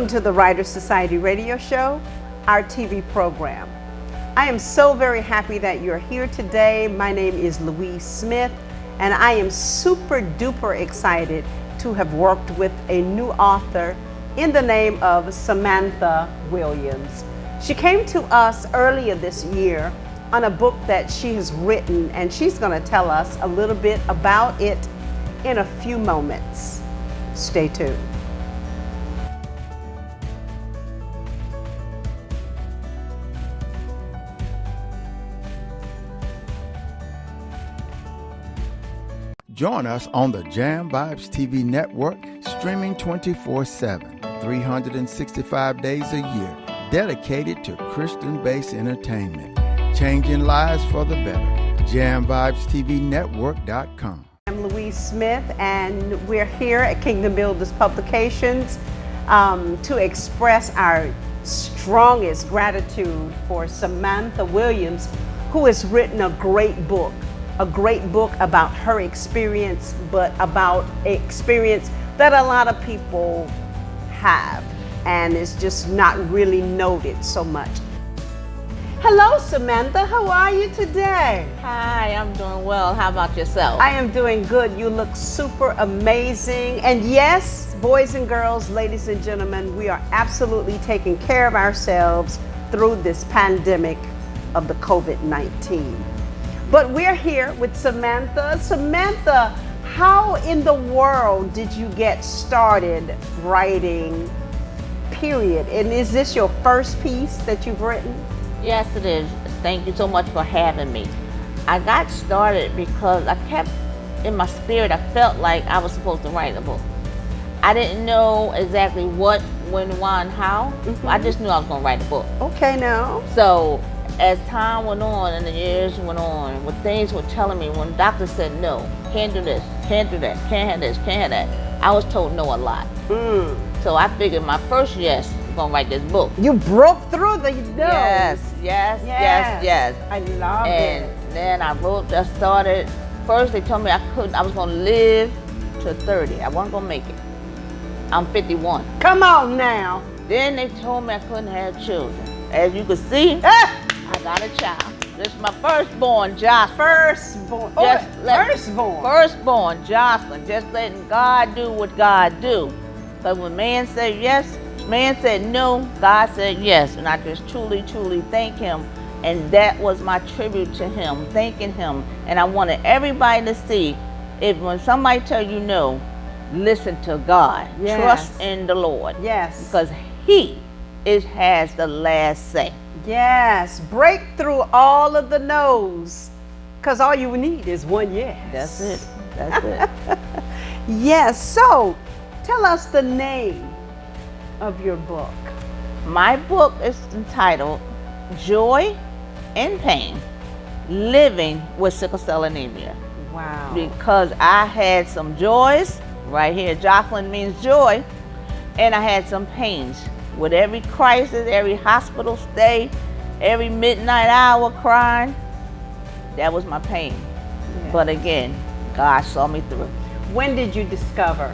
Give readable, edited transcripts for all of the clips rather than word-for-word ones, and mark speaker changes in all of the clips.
Speaker 1: to the Writers Society radio show, our TV program. I am so very happy that you're here today. My name is Louise Smith, and I am super duper excited to have worked with a new author in the name of Samantha Williams. She came to us earlier this year on a book that she has written, and she's going to tell us a little bit about it in a few moments. Stay tuned.
Speaker 2: Join us on the Jam Vibes TV network, streaming 24/7, 365 days a year, dedicated to Christian-based entertainment, changing lives for the better. JamVibesTVNetwork.com.
Speaker 1: I'm Louise Smith, and we're here at Kingdom Builders Publications to express our strongest gratitude for Samantha Williams, who has written a great book about her experience, but about experience that a lot of people have, and it's just not really noted so much. Hello, Samantha. How are you today?
Speaker 3: Hi, I'm doing well. How about yourself?
Speaker 1: I am doing good. You look super amazing. And yes, boys and girls, ladies and gentlemen, we are absolutely taking care of ourselves through this pandemic of the COVID-19. But we're here with Samantha. Samantha, how in the world did you get started writing, period? And is this your first piece that you've written?
Speaker 3: Yes, it is. Thank you so much for having me. I got started because I kept, in my spirit, I felt like I was supposed to write a book. I didn't know exactly what, when, why, and how. I just knew I was going to write a book.
Speaker 1: Okay, now.
Speaker 3: So as time went on and the years went on, when things were telling me, when doctors said no, can't do this, can't do that, can't have this, can't have that, I was told no a lot. So I figured my first yes was gonna write this book.
Speaker 1: You broke through the no.
Speaker 3: Yes.
Speaker 1: I love it.
Speaker 3: And then I started. First they told me I was gonna live to 30. I wasn't gonna make it. I'm 51.
Speaker 1: Come on now.
Speaker 3: Then they told me I couldn't have children. As you can see, I got a child. This is my firstborn, Jocelyn. Firstborn, Jocelyn. Just letting God do what God do. But when man said yes, man said no, God said yes. And I just truly, truly thank him. And that was my tribute to him, thanking him. And I wanted everybody to see, when somebody tell you no, listen to God.
Speaker 1: Yes.
Speaker 3: Trust in the Lord.
Speaker 1: Yes.
Speaker 3: Because he has the last say.
Speaker 1: Yes, break through all of the no's, because all you need is one yes.
Speaker 3: That's it.
Speaker 1: Yes, so tell us the name of your book.
Speaker 3: My book is entitled Joy and Pain, Living with Sickle Cell Anemia.
Speaker 1: Wow.
Speaker 3: Because I had some joys, right here, Jocelyn means joy, and I had some pains. With every crisis, every hospital stay, every midnight hour crying, that was my pain. Yeah. But again, God saw me through.
Speaker 1: When did you discover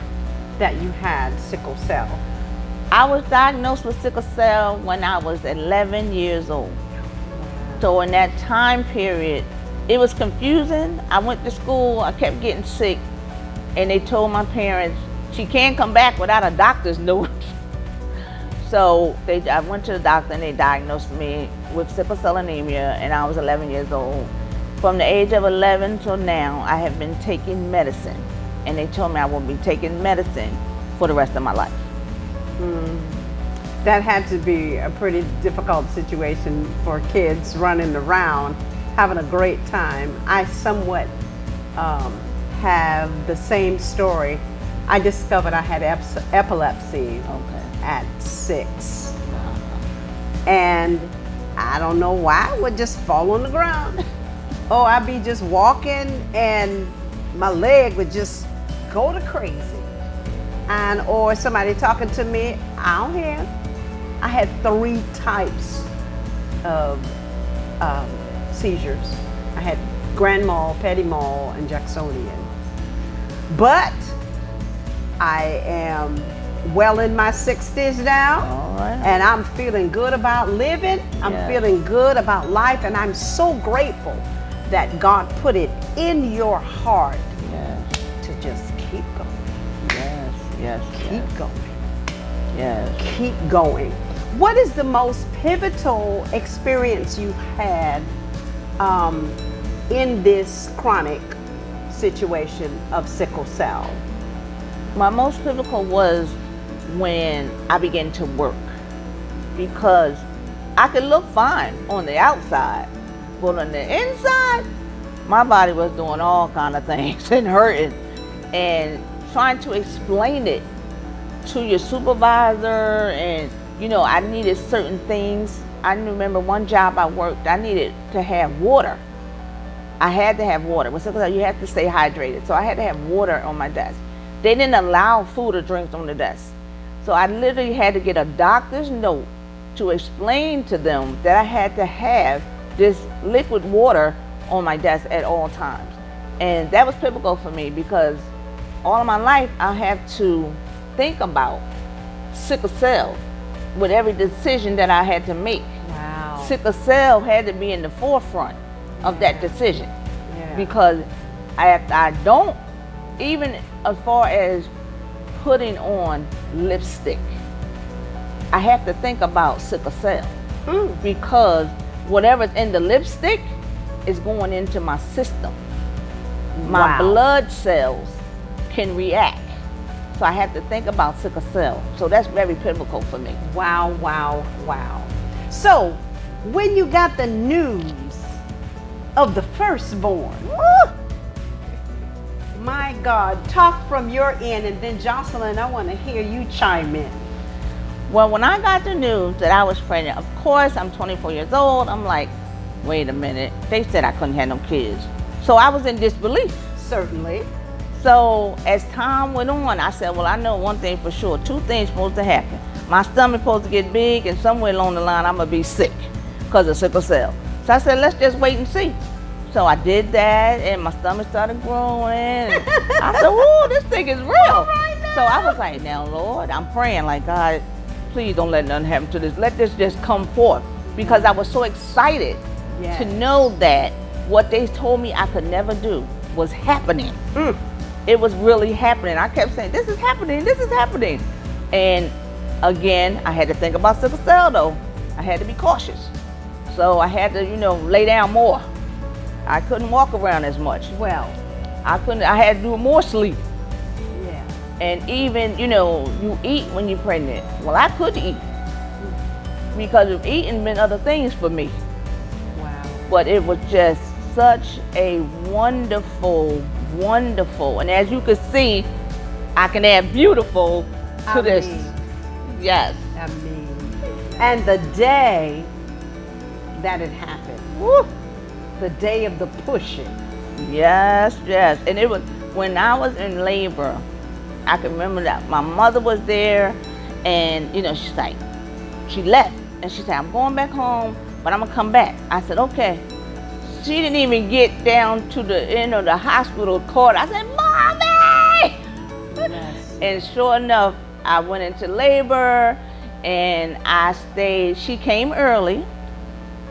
Speaker 1: that you had sickle cell?
Speaker 3: I was diagnosed with sickle cell when I was 11 years old. So in that time period, it was confusing. I went to school, I kept getting sick, and they told my parents, she can't come back without a doctor's note. So I went to the doctor and they diagnosed me with sickle cell anemia, and I was 11 years old. From the age of 11 till now, I have been taking medicine, and they told me I will be taking medicine for the rest of my life.
Speaker 1: That had to be a pretty difficult situation for kids running around, having a great time. I somewhat have the same story. I discovered I had epilepsy at 6. And I don't know why, I would just fall on the ground. Or I'd be just walking and my leg would just go to crazy. Or somebody talking to me, I don't hear. I had 3 types of seizures. I had grand mal, petit mal, and Jacksonian. But I am well in my 60s now.
Speaker 3: All right.
Speaker 1: And I'm feeling good about living. I'm
Speaker 3: Yes.
Speaker 1: feeling good about life. And I'm so grateful that God put it in your heart
Speaker 3: Yes,
Speaker 1: to just keep going.
Speaker 3: yes, yes,
Speaker 1: Keep going.
Speaker 3: yes.
Speaker 1: Keep going. What is the most pivotal experience you had in this chronic situation of sickle cell?
Speaker 3: My most pivotal was when I began to work, because I could look fine on the outside, but on the inside, my body was doing all kind of things and hurting, and trying to explain it to your supervisor. And I needed certain things. I remember one job I worked, I needed to have water. I had to have water. With sickle cell, you have to stay hydrated. So I had to have water on my desk. They didn't allow food or drinks on the desk. So I literally had to get a doctor's note to explain to them that I had to have this liquid water on my desk at all times. And that was pivotal for me, because all of my life I have to think about sickle cell with every decision that I had to make.
Speaker 1: Wow.
Speaker 3: Sickle cell had to be in the forefront of that decision,
Speaker 1: Yeah.
Speaker 3: because I don't, even as far as putting on lipstick, I have to think about sickle cell, because whatever's in the lipstick is going into my system. My
Speaker 1: Wow.
Speaker 3: blood cells can react, so I have to think about sickle cell. So that's very pivotal for me.
Speaker 1: Wow, wow, wow. So, when you got the news of the firstborn, my God, talk from your end, and then Jocelyn, I want to hear you chime in.
Speaker 3: Well, when I got the news that I was pregnant, of course, I'm 24 years old. I'm like, wait a minute. They said I couldn't have no kids. So I was in disbelief.
Speaker 1: Certainly.
Speaker 3: So as time went on, I said, well, I know one thing for sure. Two things supposed to happen. My stomach supposed to get big, and somewhere along the line, I'm going to be sick because of sickle cell. So I said, let's just wait and see. So I did that, and my stomach started growing. And I said, "Ooh, this thing is real." So I was like, "Now, Lord, I'm praying like, God, please don't let nothing happen to this. Let this just come forth," because I was so excited
Speaker 1: Yes.
Speaker 3: to know that what they told me I could never do was happening. It was really happening. I kept saying, "This is happening. This is happening," and again, I had to think about sickle cell though. I had to be cautious, so I had to, lay down more. I couldn't walk around as much.
Speaker 1: Well,
Speaker 3: I had to do more sleep.
Speaker 1: yeah.
Speaker 3: And even, you eat when you're pregnant. Well, I couldn't eat because of eating meant other things for me.
Speaker 1: Wow.
Speaker 3: But it was just such a wonderful, and as you can see, I can add beautiful to this. Yes.
Speaker 1: I mean, and the day that it happened,
Speaker 3: Woo.
Speaker 1: the day of the pushing.
Speaker 3: Yes. And it was when I was in labor. I can remember that my mother was there, and she's like, she left, and she said, "I'm going back home, but I'm gonna come back." I said, "Okay." She didn't even get down to the end of the hospital court. I said, "Mommy!"
Speaker 1: Yes.
Speaker 3: And sure enough, I went into labor, and I stayed. She came early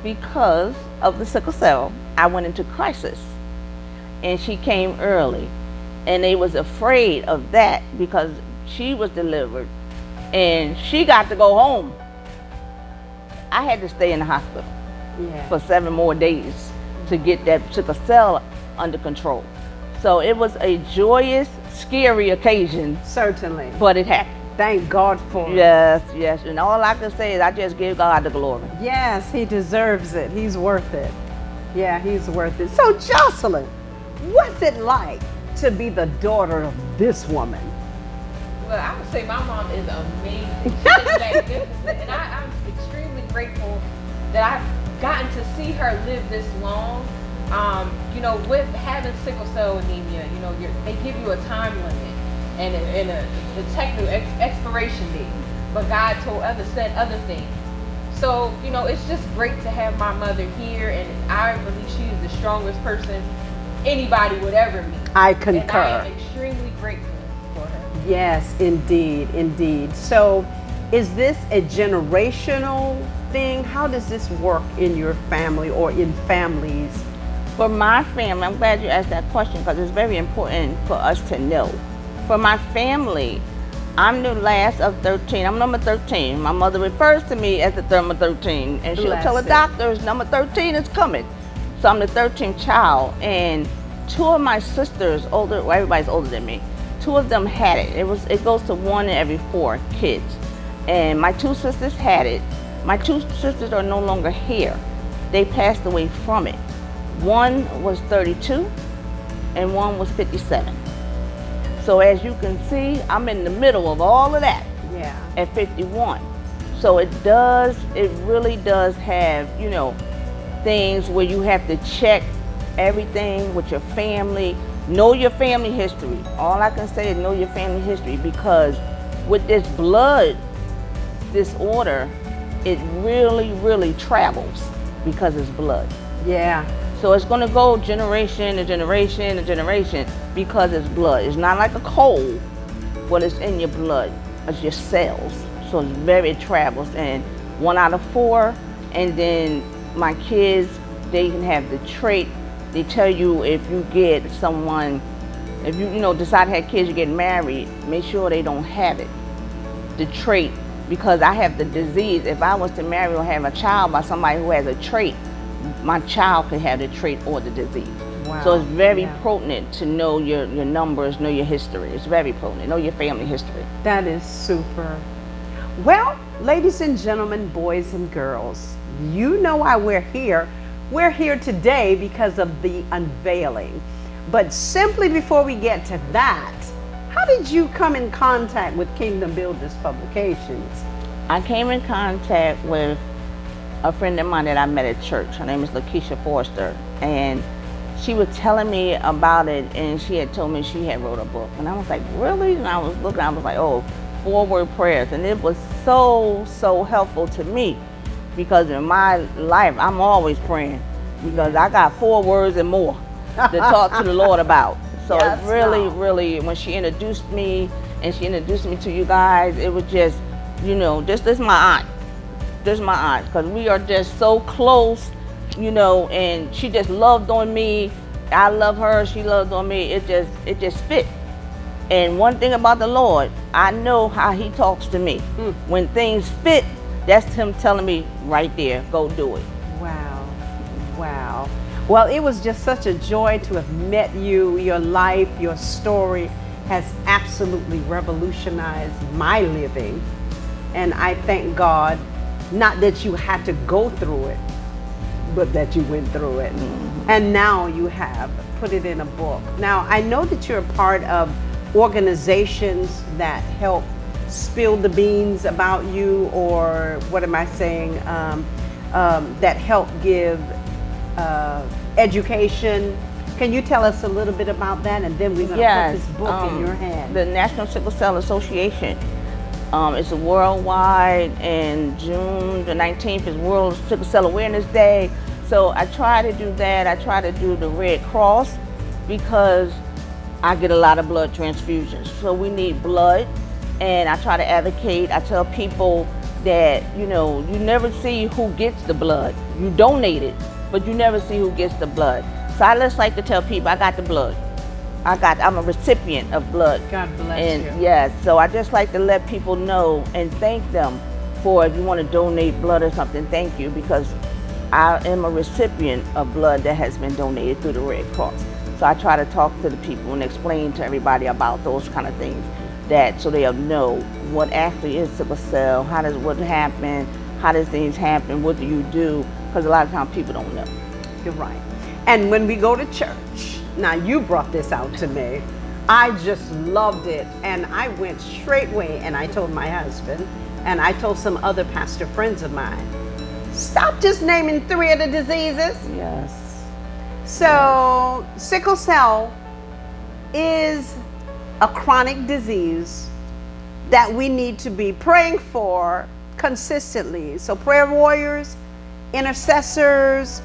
Speaker 3: because of the sickle cell. I went into crisis, and she came early, and they was afraid of that because she was delivered, and she got to go home. I had to stay in the hospital
Speaker 1: Yeah.
Speaker 3: for 7 more days to get that sickle cell under control. So it was a joyous, scary occasion,
Speaker 1: Certainly.
Speaker 3: but it happened.
Speaker 1: Thank God for it.
Speaker 3: Yes. And all I can say is I just give God the glory.
Speaker 1: Yes, he deserves it. He's worth it. Yeah, he's worth it. So, Jocelyn, what's it like to be the daughter of this woman?
Speaker 4: Well, I would say my mom is amazing. She is magnificent, and I'm extremely grateful that I've gotten to see her live this long. With having sickle cell anemia, they give you a time limit and a technical expiration date, but God said other things. So, it's just great to have my mother here, and I believe she is the strongest person anybody would ever meet.
Speaker 1: I
Speaker 4: And I
Speaker 1: concur.
Speaker 4: am extremely grateful for her.
Speaker 1: Yes, indeed, indeed. So, is this a generational thing? How does this work in your family or in families?
Speaker 3: For my family, I'm glad you asked that question because it's very important for us to know. For my family, I'm the last of 13. I'm number 13. My mother refers to me as the number 13, and she'll tell the doctors number 13 is coming. So I'm the 13th child, and two of my sisters, older, well, everybody's older than me, two of them had it. It goes to 1 in every 4 kids. And my 2 sisters had it. My 2 sisters are no longer here. They passed away from it. One was 32 and one was 57. So as you can see, I'm in the middle of all of that at 51. So it really does have, things where you have to check everything with your family, know your family history. All I can say is know your family history, because with this blood disorder, it really, really travels because it's blood.
Speaker 1: Yeah.
Speaker 3: So it's going to go generation to generation to generation because it's blood. It's not like a cold, but it's in your blood. It's your cells. So it travels. And 1 out of 4. And then my kids, they can have the trait. They tell you if you get someone, if you decide to have kids, you get married, make sure they don't have it. The trait, because I have the disease. If I was to marry or have a child by somebody who has a trait, my child could have the trait or the disease.
Speaker 1: Wow.
Speaker 3: So it's very potent to know your numbers, know your history. It's very potent. Know your family history.
Speaker 1: That is super. Well, ladies and gentlemen, boys and girls, you know why we're here. We're here today because of the unveiling. But simply before we get to that, how did you come in contact with Kingdom Builders Publications?
Speaker 3: I came in contact with a friend of mine that I met at church. Her name is Lakeisha Forrester, and she was telling me about it, and she had told me she had wrote a book, and I was like, really? And I was looking, I was like, oh, 4-word prayers, and it was so helpful to me, because in my life I'm always praying, because I got 4 words and more to talk to the Lord about. So it's really, when she introduced me and she introduced me to you guys, it was just, this is my aunt. This is my aunt, because we are just so close, and she just loved on me. I love her, she loved on me. It just fit. And one thing about the Lord, I know how he talks to me. When things fit, that's him telling me right there, go do it.
Speaker 1: Wow. Well, it was just such a joy to have met you. Your life, your story has absolutely revolutionized my living. And I thank God, not that you had to go through it, but that you went through it. And now you have put it in a book. Now, I know that you're a part of organizations that help spill the beans about you, or what am I saying, that help give education. Can you tell us a little bit about that? And then we're going to put this book in your hand.
Speaker 3: The National Sickle Cell Association. It's a worldwide, and June the 19th is World Sickle Cell Awareness Day. So I try to do that. I try to do the Red Cross, because I get a lot of blood transfusions. So we need blood, and I try to advocate. I tell people that, you never see who gets the blood. You donate it, but you never see who gets the blood. So I just like to tell people, I got the blood. I'm a recipient of blood.
Speaker 1: God bless you.
Speaker 3: Yes, so I just like to let people know and thank them for, if you want to donate blood or something, thank you, because I am a recipient of blood that has been donated through the Red Cross. So I try to talk to the people and explain to everybody about those kind of things, so they'll know what actually is sickle cell, what happened, how does things happen, what do you do, because a lot of times people don't know.
Speaker 1: You're right. And when we go to church, now you brought this out to me, I just loved it, and I went straightway and I told my husband, and I told some other pastor friends of mine, stop just naming 3 of the diseases.
Speaker 3: Yes.
Speaker 1: So sickle cell is a chronic disease that we need to be praying for consistently. So prayer warriors, intercessors,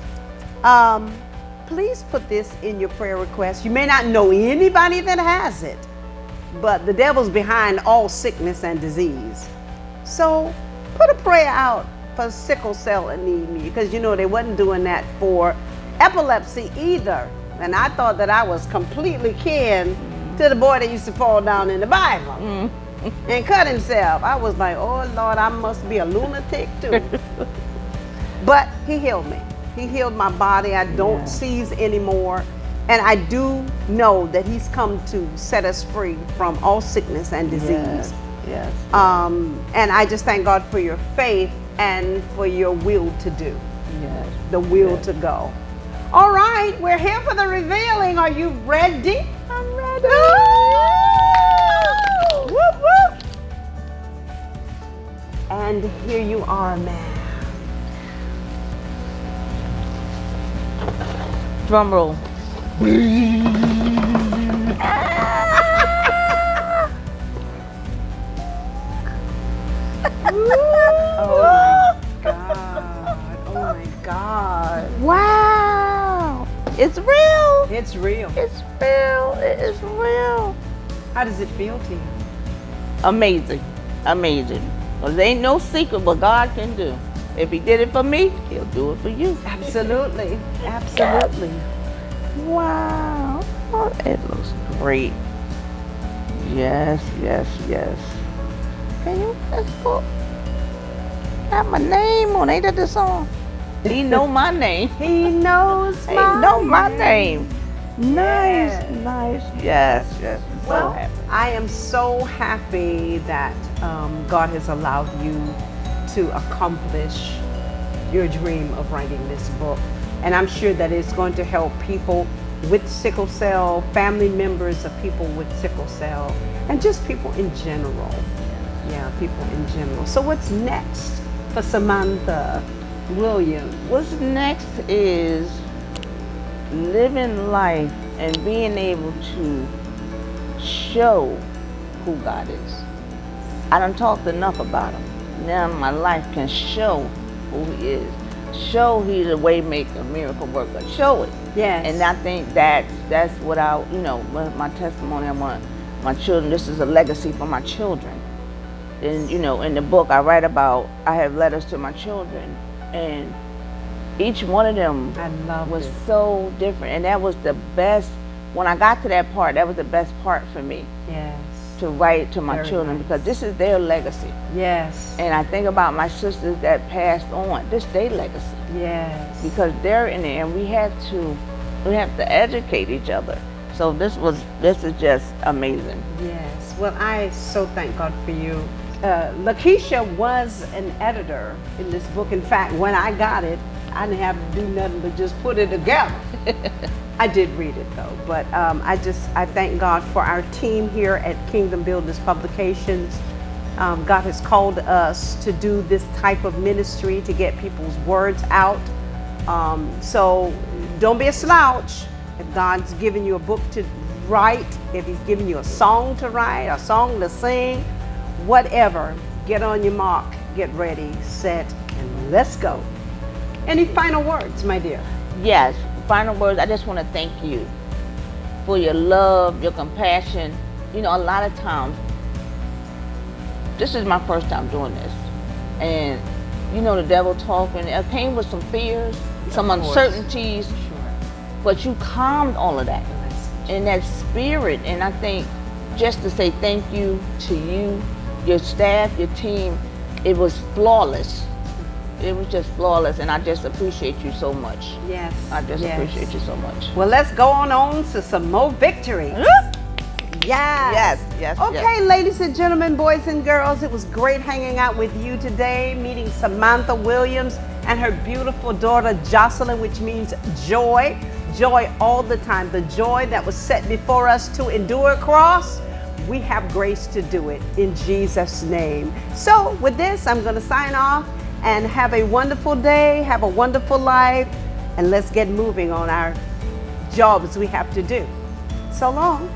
Speaker 1: please put this in your prayer request. You may not know anybody that has it, but the devil's behind all sickness and disease. So put a prayer out for sickle cell anemia, because you know they wasn't doing that for epilepsy either. And I thought that I was completely kin to the boy that used to fall down in the Bible and cut himself. I was like, oh Lord, I must be a lunatic too. But he healed me. He healed my body. I don't seize anymore. And I do know that he's come to set us free from all sickness and disease.
Speaker 3: Yes.
Speaker 1: And I just thank God for your faith and for your will to do.
Speaker 3: Yes.
Speaker 1: The will to go. All right, we're here for the revealing. Are you ready?
Speaker 3: I'm ready.
Speaker 1: Whoop, whoop. And here you are, ma'am.
Speaker 3: Drum roll.
Speaker 1: Oh my God. Oh my God.
Speaker 3: Wow. It's real.
Speaker 1: It's real.
Speaker 3: It's real. It is real.
Speaker 1: How does it feel to you?
Speaker 3: Amazing. Amazing. Well, there ain't no secret what God can do. If he did it for me, he'll do it for you.
Speaker 1: Absolutely. Absolutely.
Speaker 3: Wow. Oh, it looks great. Yes, yes, yes. Can you let's go? Got my name on. Ain't that the song? He know my name.
Speaker 1: He knows
Speaker 3: He
Speaker 1: my
Speaker 3: know my name. Nice,
Speaker 1: Yes.
Speaker 3: nice. Yes, yes. So
Speaker 1: Well,
Speaker 3: happy.
Speaker 1: I am so happy that God has allowed you to accomplish your dream of writing this book. And I'm sure that it's going to help people with sickle cell, family members of people with sickle cell, and just people in general. Yeah, people in general. So what's next for Samantha Williams?
Speaker 3: What's next is living life and being able to show who God is. I done talked enough about him. Now my life can show who he is. Show he's a way maker, miracle worker. Show it.
Speaker 1: Yes.
Speaker 3: And I think that's what I, my testimony, I want my children, this is a legacy for my children. And, in the book I write about, I have letters to my children, and each one of them
Speaker 1: I love
Speaker 3: was
Speaker 1: it.
Speaker 3: so different. And that was the best, when I got to that part, that was the best part for me,
Speaker 1: Yes.
Speaker 3: to write to my
Speaker 1: Very
Speaker 3: children,
Speaker 1: nice.
Speaker 3: because this is their legacy.
Speaker 1: Yes.
Speaker 3: And I think about my sisters that passed on, this their legacy.
Speaker 1: Yes.
Speaker 3: Because they're in it, and we have to educate each other. So this is just amazing.
Speaker 1: Yes. Well, I so thank God for you. Lakeisha was an editor in this book. In fact, when I got it, I didn't have to do nothing but just put it together. I did read it though, but I thank God for our team here at Kingdom Builders Publications. God has called us to do this type of ministry, to get people's words out. So don't be a slouch. If God's given you a book to write, if he's given you a song to write, a song to sing, whatever, get on your mark, get ready, set, and let's go. Any final words, my dear?
Speaker 3: Yes, final words, I just want to thank you for your love, your compassion. A lot of times, this is my first time doing this. And, the devil talking, I came with some fears, some
Speaker 1: Of course.
Speaker 3: uncertainties,
Speaker 1: Sure.
Speaker 3: but you calmed all of that in that spirit. And I think just to say thank you to you, your staff, your team, it was flawless. It was just flawless, and I just appreciate you so much.
Speaker 1: Yes.
Speaker 3: I just
Speaker 1: yes.
Speaker 3: appreciate you so much.
Speaker 1: Well, let's go on to some more victories. Yes.
Speaker 3: Yes.
Speaker 1: Okay, ladies and gentlemen, boys and girls, it was great hanging out with you today, meeting Samantha Williams and her beautiful daughter Jocelyn, which means joy. Joy all the time. The joy that was set before us to endure a cross. We have grace to do it in Jesus' name. So with this, I'm going to sign off and have a wonderful day, have a wonderful life, and let's get moving on our jobs we have to do. So long.